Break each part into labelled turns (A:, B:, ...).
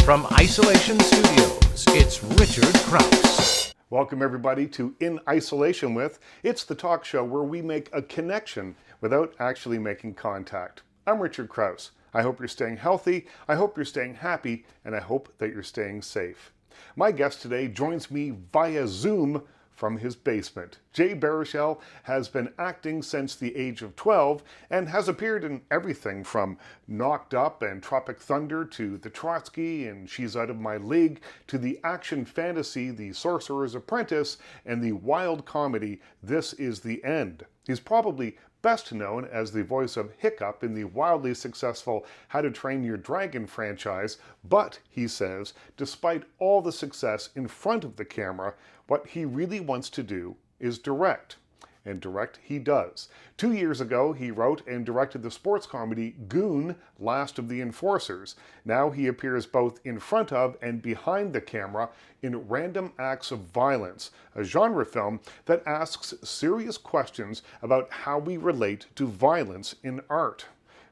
A: From Isolation Studios, it's Richard Krause.
B: Welcome everybody to In Isolation With. It's the talk show where we make a connection without actually making contact. I'm Richard Krause. I hope you're staying healthy, I hope you're staying happy, and I hope that you're staying safe. My guest today joins me via Zoom from his basement. Jay Baruchel has been acting since the age of 12 and has appeared in everything from Knocked Up and Tropic Thunder to the Trotsky and She's Out of My League to the action fantasy The Sorcerer's Apprentice and the wild comedy This Is the End. He's probably best known as the voice of Hiccup in the wildly successful How to Train Your Dragon franchise, but, he says, despite all the success in front of the camera, what he really wants to do is direct. And direct he does. 2 years ago, he wrote and directed the sports comedy Goon, Last of the Enforcers. Now he appears both in front of and behind the camera in Random Acts of Violence, a genre film that asks serious questions about how we relate to violence in art.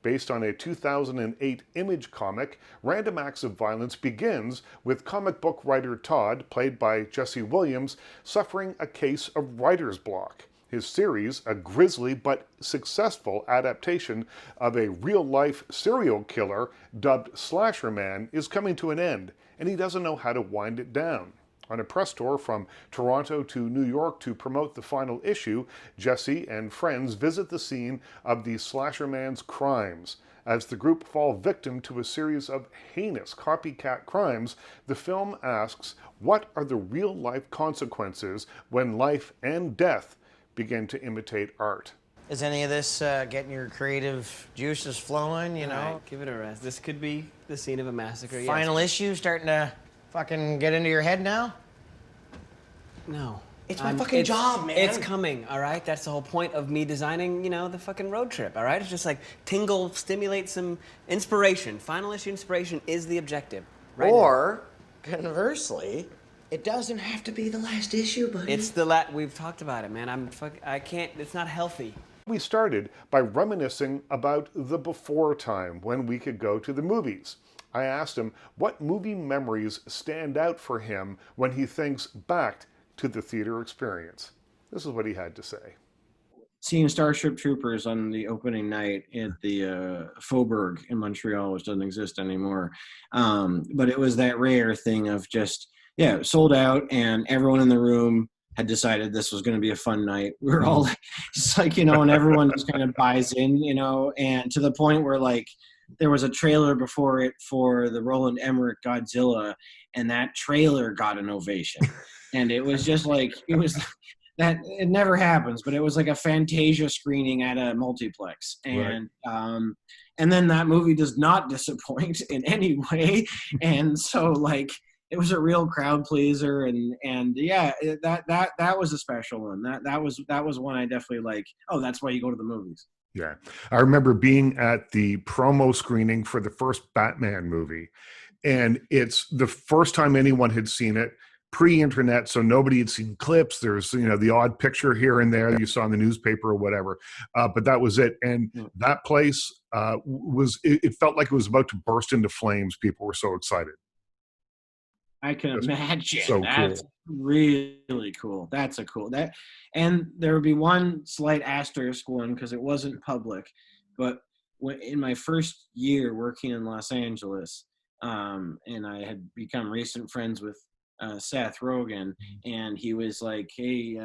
B: Based on a 2008 Image comic, Random Acts of Violence begins with comic book writer Todd, played by Jesse Williams, suffering a case of writer's block. His series, a grisly but successful adaptation of a real-life serial killer dubbed Slasher Man, is coming to an end, and he doesn't know how to wind it down. On a press tour from Toronto to New York to promote the final issue, Jesse and friends visit the scene of the Slasher Man's crimes. As the group fall victim to a series of heinous copycat crimes, the film asks, what are the real-life consequences when life and death begin to imitate art?
C: Is any of this getting your creative juices flowing, you know?
D: Right, give it a rest. This could be the scene of a massacre,
C: Final issue starting to fucking get into your head now?
D: No.
C: It's my fucking job, man.
D: It's coming, all right? That's the whole point of me designing, the fucking road trip, all right? It's just like tingle, stimulate some inspiration. Final issue inspiration is the objective. Right
C: or, conversely, it doesn't have to be the last issue, buddy.
D: It's we've talked about it, man. I can't, it's not healthy.
B: We started by reminiscing about the before time when we could go to the movies. I asked him what movie memories stand out for him when he thinks back to the theater experience. This is what he had to say.
E: Seeing Starship Troopers on the opening night at the Faubourg in Montreal, which doesn't exist anymore. But it was that rare thing of just, sold out, and everyone in the room had decided this was going to be a fun night. We were all just like, and everyone just kind of buys in, and to the point where there was a trailer before it for the Roland Emmerich Godzilla, and that trailer got an ovation. And it was just it never happens, but it was like a Fantasia screening at a multiplex. And and then that movie does not disappoint in any way. And so it was a real crowd pleaser, and that was a special one. That was one I definitely that's why you go to the movies.
B: Yeah. I remember being at the promo screening for the first Batman movie, and it's the first time anyone had seen it, pre-internet, so nobody had seen clips. There's, the odd picture here and there you saw in the newspaper or whatever, but that was it. And that place it felt like it was about to burst into flames. People were so excited.
E: I can imagine.
B: So
E: that's
B: cool.
E: Really cool. That's a cool that. And there would be one slight asterisk one because it wasn't public, but in my first year working in Los Angeles, and I had become recent friends with Seth Rogen, and he was like, "Hey,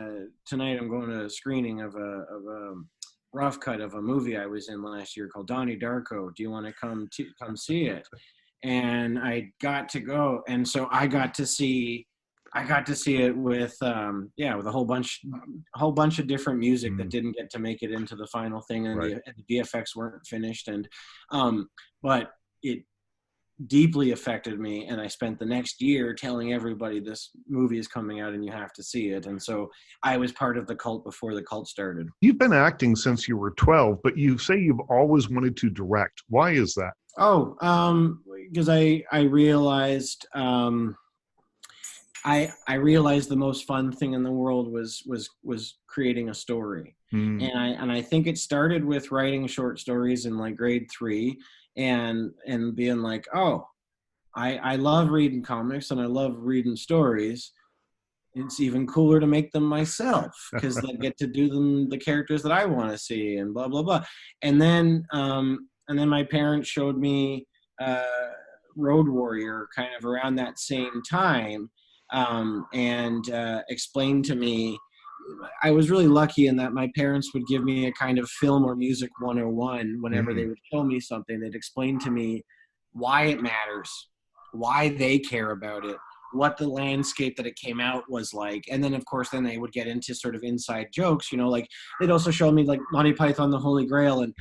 E: tonight I'm going to a screening of a rough cut of a movie I was in last year called Donnie Darko. Do you want to come see it?" And I got to go, and so I got to see it with with a whole bunch of different music that didn't get to make it into the final thing, and the VFX weren't finished, and but it deeply affected me, and I spent the next year telling everybody this movie is coming out and you have to see it. And so I was part of the cult before the cult started.
B: You've been acting since you were 12, but you say you've always wanted to direct. Why is that?
E: Because I realized I realized the most fun thing in the world was creating a story. And I think it started with writing short stories in like grade 3 and being like, oh, I love reading comics and I love reading stories. It's even cooler to make them myself because I get to do them the characters that I want to see and blah blah blah. And then my parents showed me Road Warrior kind of around that same time, and explained to me. I was really lucky in that my parents would give me a kind of film or music 101 whenever they would show me something. They'd explain to me why it matters, why they care about it, what the landscape that it came out was like. And then, of course, then they would get into sort of inside jokes, you know, like they'd also show me like Monty Python, the Holy Grail, and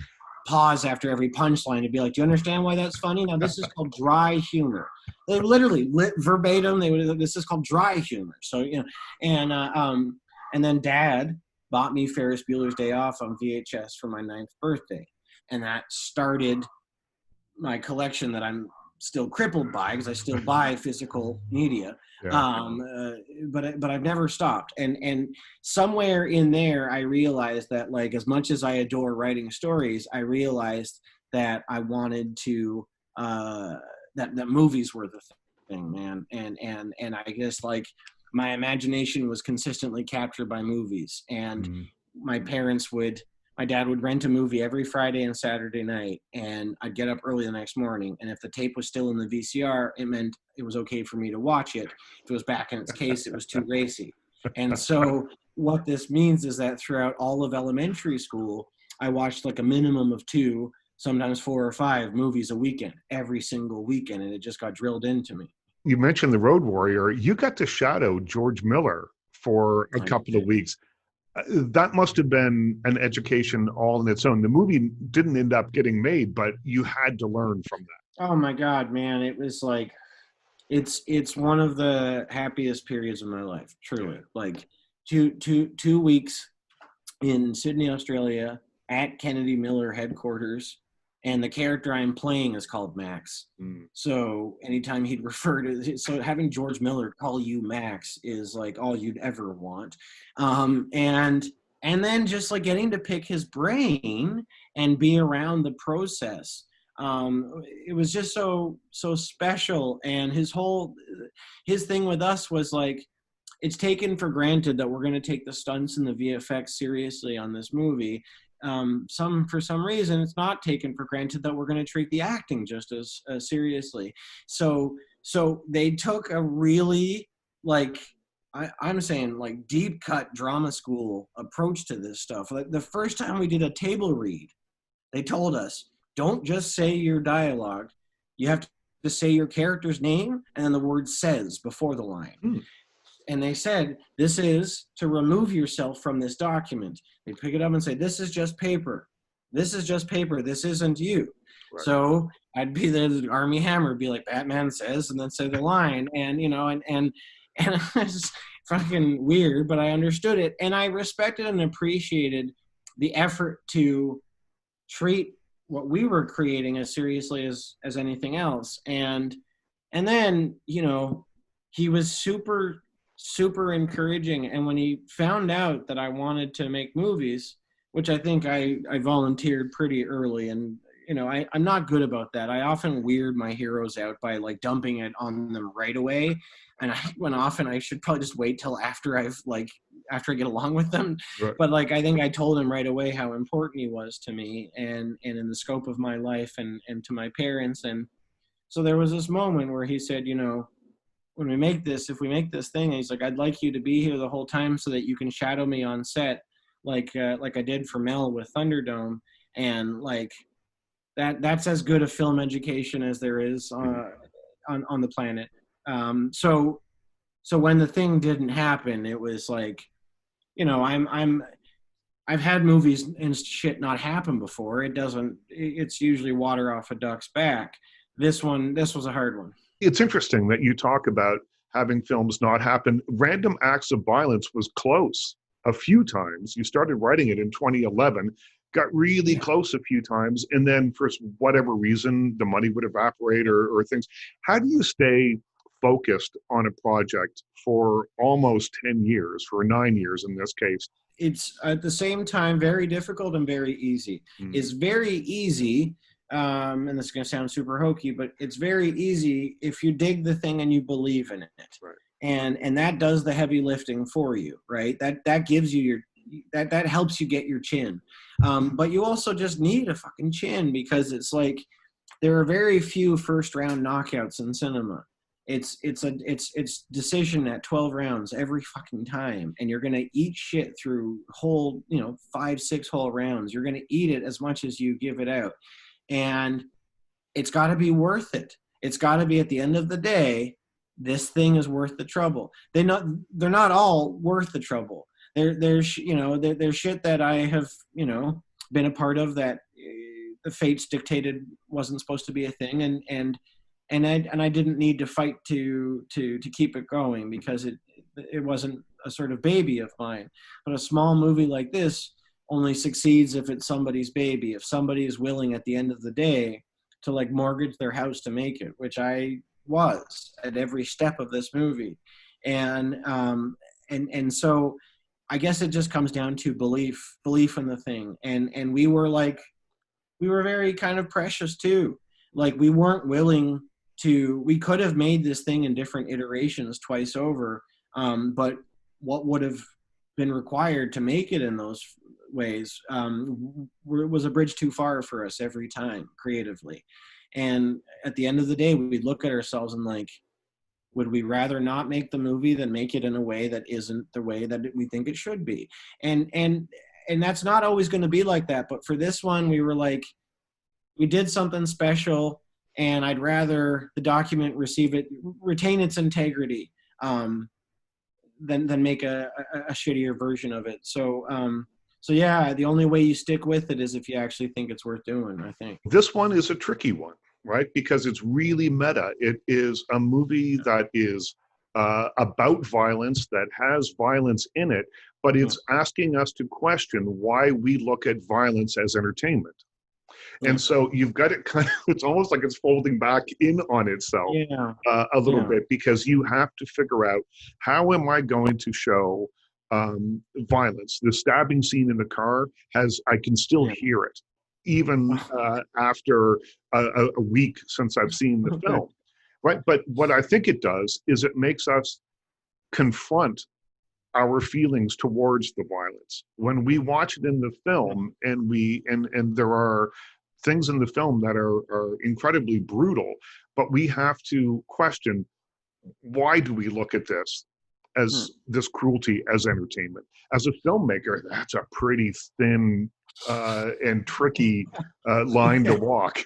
E: pause after every punchline to be like, do you understand why that's funny? Now, this is called dry humor. They literally, verbatim, this is called dry humor. So, you know, and then Dad bought me Ferris Bueller's Day Off on VHS for my 9th birthday. And that started my collection that I'm still crippled by because I still buy physical media. Yeah. But I've never stopped. And somewhere in there, I realized that, like, as much as I adore writing stories, I realized that I wanted to, that movies were the thing, man. And I guess, like, my imagination was consistently captured by movies. And my dad would rent a movie every Friday and Saturday night, and I'd get up early the next morning. And if the tape was still in the VCR, it meant it was okay for me to watch it. If it was back in its case, it was too racy. And so what this means is that throughout all of elementary school, I watched like a minimum of 2, sometimes 4 or 5 movies a weekend, every single weekend. And it just got drilled into me.
B: You mentioned The Road Warrior. You got to shadow George Miller for a couple of weeks. That must have been an education all in its own. The movie didn't end up getting made, but you had to learn from that.
E: Oh my God, man. It was like, it's one of the happiest periods of my life, truly. Like 2 weeks in Sydney, Australia at Kennedy Miller headquarters. And the character I'm playing is called Max. So anytime he'd refer to, so having George Miller call you Max is like all you'd ever want. And then just like getting to pick his brain and be around the process. It was just so special. And his thing with us was like, it's taken for granted that we're going to take the stunts and the VFX seriously on this movie. For some reason, it's not taken for granted that we're going to treat the acting just as seriously. So they took a really, like, I'm saying, like, deep cut drama school approach to this stuff. Like the first time we did a table read, they told us, don't just say your dialogue. You have to say your character's name and then the word says before the line. And they said, this is to remove yourself from this document. They pick it up and say, this is just paper. This is just paper. This isn't you. Right. So I'd be the Army Hammer, be like, Batman says, and then say the line. And, you know, and it's fucking weird, but I understood it. And I respected and appreciated the effort to treat what we were creating as seriously as anything else. And then, you know, he was super encouraging. And when he found out that I wanted to make movies, which I think I volunteered pretty early, and you know, I'm not good about that. I often weird my heroes out by like dumping it on them right away, and when often I should probably just wait till after I get along with them. Right. But like, I think I told him right away how important he was to me and in the scope of my life and to my parents. And so there was this moment where he said, you know, if we make this thing, he's like, I'd like you to be here the whole time so that you can shadow me on set, like I did for Mel with Thunderdome. And like that's as good a film education as there is on the planet. So when the thing didn't happen, it was like, you know, I've had movies and shit not happen before. It's usually water off a duck's back. This was a hard one.
B: It's interesting that you talk about having films not happen. Random Acts of Violence was close a few times. You started writing it in 2011, got really close a few times, and then for whatever reason, the money would evaporate or things. How do you stay focused on a project for almost 10 years, for 9 years in this case?
E: It's at the same time very difficult and very easy. It's very easy and this is going to sound super hokey, but it's very easy if you dig the thing and you believe in it.
B: Right.
E: And that does the heavy lifting for you, right? That gives you that helps you get your chin. But you also just need a fucking chin, because it's like there are very few first round knockouts in cinema. It's decision at 12 rounds every fucking time, and you're gonna eat shit through whole 5-6 whole rounds. You're gonna eat it as much as you give it out, and it's got to be worth it. It's got to be, at the end of the day, this thing is worth the trouble. They're not all worth the trouble. There's shit that I have been a part of that the fates dictated wasn't supposed to be a thing, and I didn't need to fight to keep it going, because it wasn't a sort of baby of mine. But a small movie like this only succeeds if it's somebody's baby, if somebody is willing at the end of the day to like mortgage their house to make it, which I was at every step of this movie. And so I guess it just comes down to belief in the thing. And we were very kind of precious too. Like, we weren't willing to, we could have made this thing in different iterations twice over. But what would have been required to make it in those ways was a bridge too far for us every time creatively. And at the end of the day, we'd look at ourselves and like, would we rather not make the movie than make it in a way that isn't the way that we think it should be? And that's not always going to be like that. But for this one, we were like, we did something special, and I'd rather the document retain its integrity than make a shittier version of it. So yeah, the only way you stick with it is if you actually think it's worth doing, I think.
B: This one is a tricky one, right? Because it's really meta. It is a movie that is about violence, that has violence in it, but it's asking us to question why we look at violence as entertainment. And so you've got it kind of, it's almost like it's folding back in on itself a little bit, because you have to figure out, how am I going to show violence? The stabbing scene in the car I can still hear it, even after a week since I've seen the film, right? But what I think it does is it makes us confront our feelings towards the violence. When we watch it in the film, and there are things in the film that are incredibly brutal, but we have to question, why do we look at this as this cruelty as entertainment? As a filmmaker, that's a pretty thin and tricky line to walk.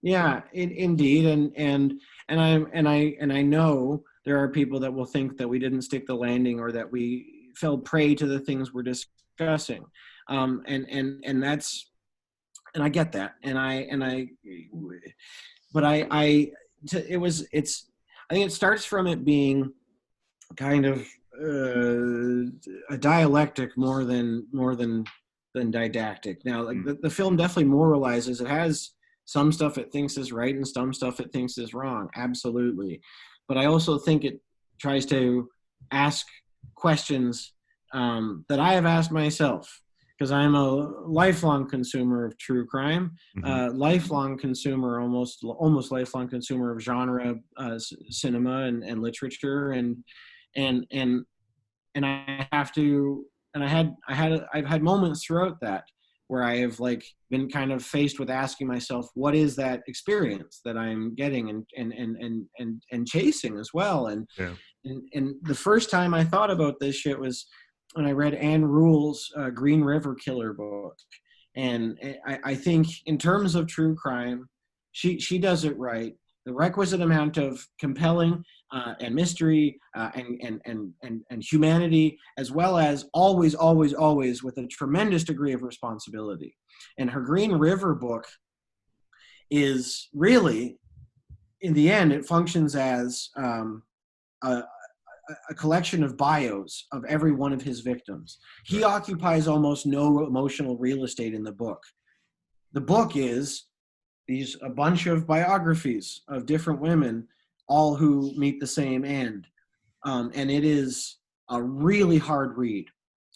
E: Yeah, indeed, and I know there are people that will think that we didn't stick the landing, or that we fell prey to the things we're discussing, and that's, and I get that, I think it starts from it being kind of a dialectic more than didactic. Now, like the film definitely moralizes. It has some stuff it thinks is right and some stuff it thinks is wrong, absolutely. But I also think it tries to ask questions that I have asked myself, because I'm a lifelong consumer of true crime, lifelong consumer, almost lifelong consumer of genre cinema and literature, and I have to, and I've had moments throughout that where I have like been kind of faced with asking myself, what is that experience that I'm getting and chasing as well? And the first time I thought about this shit was when I read Anne Rule's Green River Killer book. And I think in terms of true crime, she does it right. The requisite amount of compelling and mystery and humanity, as well as always with a tremendous degree of responsibility. And her Green River book is really, in the end, it functions as a collection of bios of every one of his victims. He occupies almost no emotional real estate in the book. The book is a bunch of biographies of different women, all who meet the same end. And it is a really hard read.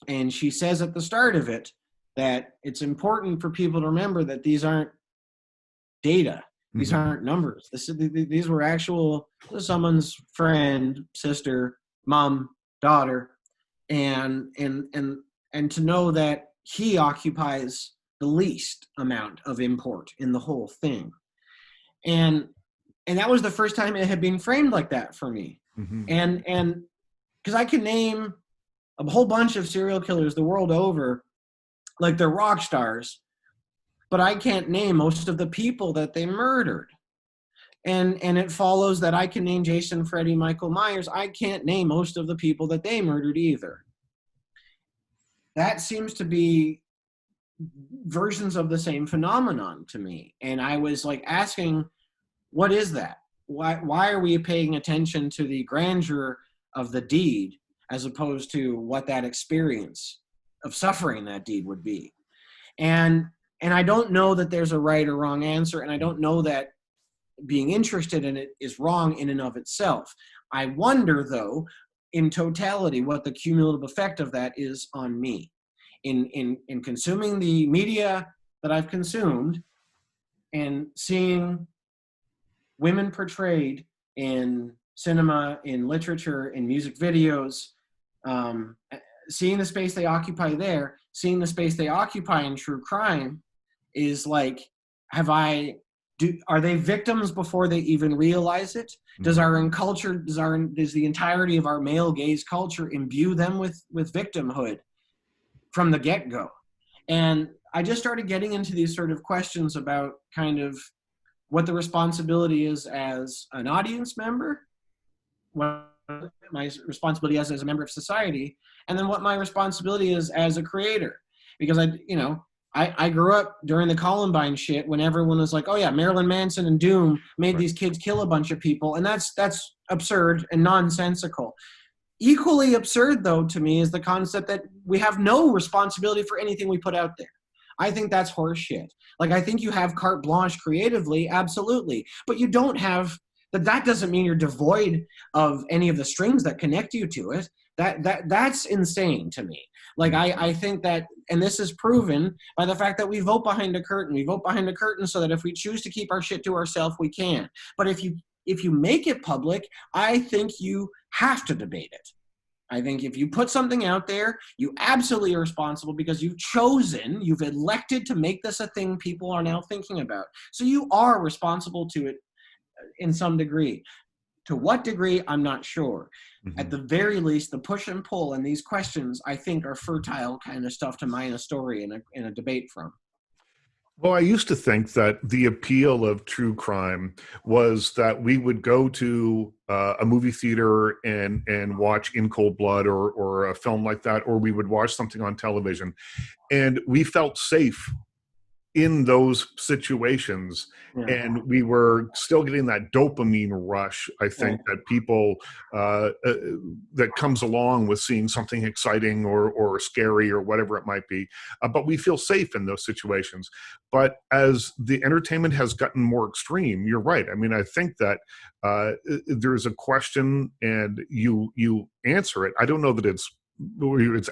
E: And she says at the start of it that it's important for people to remember that these aren't data. These aren't numbers. These were actual someone's friend, sister, mom, daughter, and to know that he occupies the least amount of import in the whole thing, and that was the first time it had been framed like that for me, and because I can name a whole bunch of serial killers the world over, like they're rock stars, but I can't name most of the people that they murdered. And it follows that I can name Jason, Freddy, Michael Myers. I can't name most of the people that they murdered either. That seems to be versions of the same phenomenon to me. And I was like asking, what is that? Why are we paying attention to the grandeur of the deed as opposed to what that experience of suffering that deed would be? And I don't know that there's a right or wrong answer, and I don't know that being interested in it is wrong in and of itself. I wonder, though, in totality, what the cumulative effect of that is on me. In consuming the media that I've consumed and seeing women portrayed in cinema, in literature, in music videos, seeing the space they occupy there, seeing the space they occupy in true crime is like, are they victims before they even realize it? Does our culture, does the entirety of our male gaze culture imbue them with victimhood from the get-go? And I just started getting into these sort of questions about kind of what the responsibility is as an audience member, what my responsibility is as a member of society, and then what my responsibility is as a creator. Because I grew up during the Columbine shit when everyone was like, oh yeah, Marilyn Manson and Doom made these kids kill a bunch of people. And that's absurd and nonsensical. Equally absurd, though, to me, is the concept that we have no responsibility for anything we put out there. I think that's horseshit. Like, I think you have carte blanche creatively, absolutely. But you don't have, that doesn't mean you're devoid of any of the strings that connect you to it. That's insane to me. Like, I think that, and this is proven by the fact that we vote behind a curtain. We vote behind a curtain so that if we choose to keep our shit to ourselves, we can. But if you make it public, I think you have to debate it. I think if you put something out there, you absolutely are responsible because you've elected to make this a thing people are now thinking about. So you are responsible to it in some degree. To what degree, I'm not sure. At the very least, the push and pull and these questions, I think, are fertile kind of stuff to mine a story in a debate from.
B: Well, I used to think that the appeal of true crime was that we would go to a movie theater and watch In Cold Blood or a film like that, or we would watch something on television, and we felt safe in those situations, and we were still getting that dopamine rush, I think, that people that comes along with seeing something exciting or scary or whatever it might be, but we feel safe in those situations. But as the entertainment has gotten more extreme, you're right. I mean, I think that there's a question and you answer it. I don't know that it's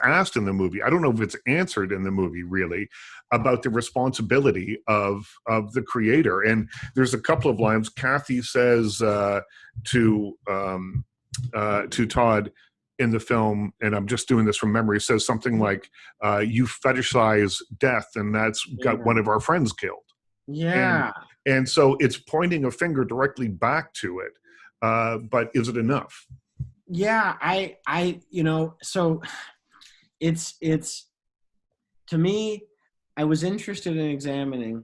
B: asked in the movie. I don't know if it's answered in the movie really about the responsibility of the creator. And there's a couple of lines Kathy says to Todd in the film, and I'm just doing this from memory, says something like, you fetishize death, and that's got one of our friends killed.
E: Yeah.
B: And so it's pointing a finger directly back to it. But is it enough?
E: Yeah, so it's to me, I was interested in examining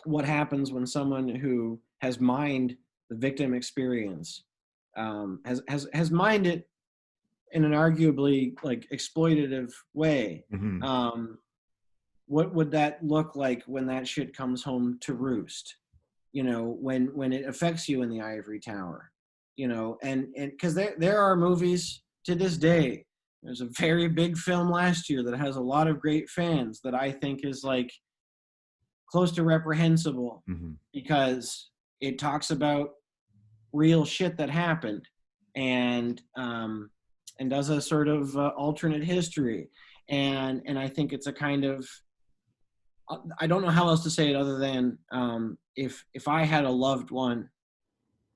E: what happens when someone who has mined the victim experience, has mined it in an arguably like exploitative way. What would that look like when that shit comes home to roost? When it affects you in the ivory tower. And because there are movies to this day. There's a very big film last year that has a lot of great fans that I think is like close to reprehensible because it talks about real shit that happened and does a sort of alternate history. And I think it's a kind of I don't know how else to say it other than if I had a loved one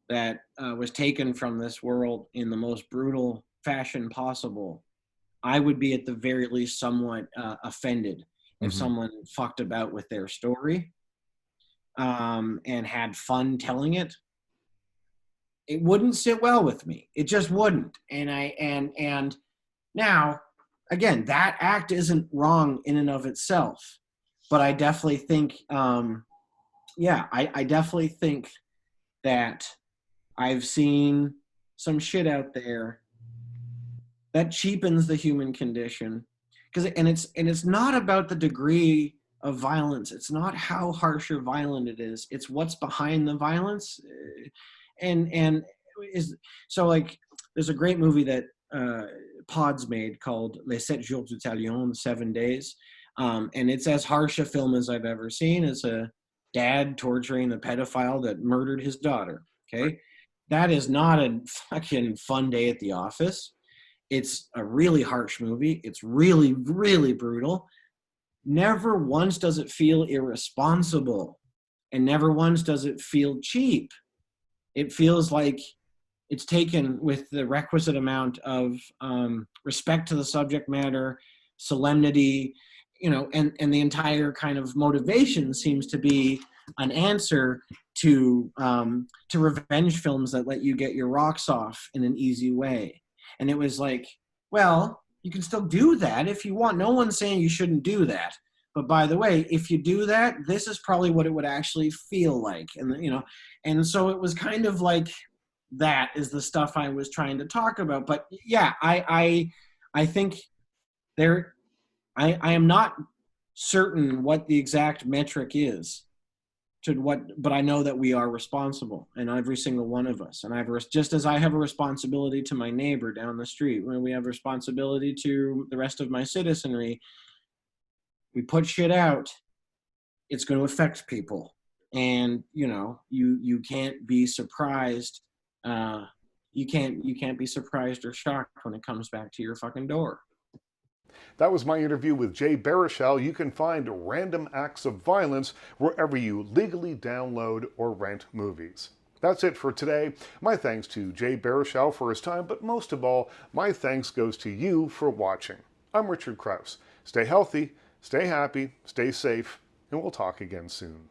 E: that was taken from this world in the most brutal fashion possible, I would be at the very least somewhat offended if someone fucked about with their story and had fun telling it. It wouldn't sit well with me. It just wouldn't. And now, again, that act isn't wrong in and of itself, but I definitely think, I definitely think that I've seen some shit out there that cheapens the human condition, and it's not about the degree of violence. It's not how harsh or violent it is. It's what's behind the violence, and is so like there's a great movie that Pods made called Les 7 Jours du Talion, 7 Days, and it's as harsh a film as I've ever seen. It's a dad torturing the pedophile that murdered his daughter. Okay, that is not a fucking fun day at the office. It's a really harsh movie. It's really, really brutal. Never once does it feel irresponsible, and never once does it feel cheap. It feels like it's taken with the requisite amount of respect to the subject matter, solemnity, and the entire kind of motivation seems to be an answer to revenge films that let you get your rocks off in an easy way. And it was like, well, you can still do that if you want. No one's saying you shouldn't do that. But by the way, if you do that, this is probably what it would actually feel like. And so it was kind of like that is the stuff I was trying to talk about. But yeah, I think I am not certain what the exact metric is but I know that we are responsible, and every single one of us. And just as I have a responsibility to my neighbor down the street, when we have responsibility to the rest of my citizenry, we put shit out, it's going to affect people. And you can't be surprised. You can't be surprised or shocked when it comes back to your fucking door.
B: That was my interview with Jay Baruchel. You can find Random Acts of Violence wherever you legally download or rent movies. That's it for today. My thanks to Jay Baruchel for his time, but most of all, my thanks goes to you for watching. I'm Richard Krause. Stay healthy, stay happy, stay safe, and we'll talk again soon.